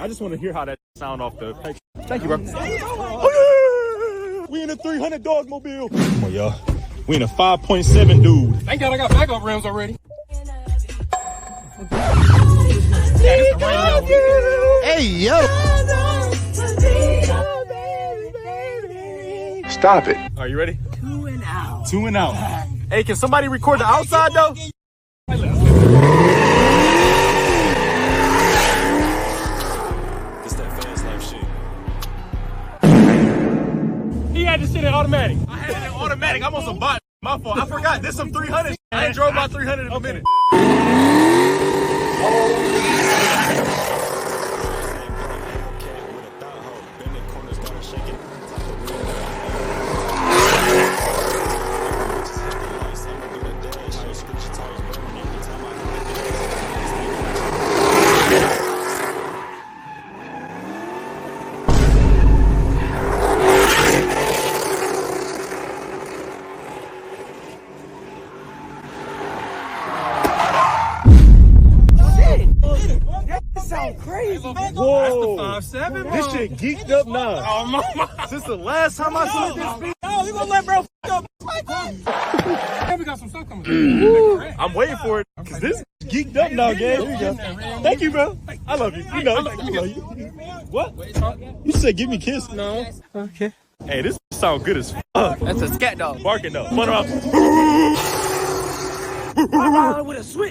I just want to hear how that sound off the. Thank you, bro. Oh, yeah! We in a 300 dog mobile. Come on, y'all. We in a 5.7 dude. Thank God I got backup rims already. Hey, yo. Stop it. Are you ready? 2 and out. 2 and out. Hey, can somebody record the outside though? He had this shit in automatic. I had it in automatic. I'm on some bot. My fault. I forgot. This some 300. I ain't drove my 300 in a minute. Crazy. Whoa. That's the 5.7, This shit geeked up now. Oh, mama. Since the last time I saw this beat. Oh, you gonna let bro up? We got some stuff coming. I'm waiting for it. Cause this geeked up now, gang. Here you go. Thank you, bro. I love you. You know, I love you. What? You said give me a kiss. No. Okay. Hey, this sound good as fuck. That's a scat dog. Barking though. Fun around. With a switch.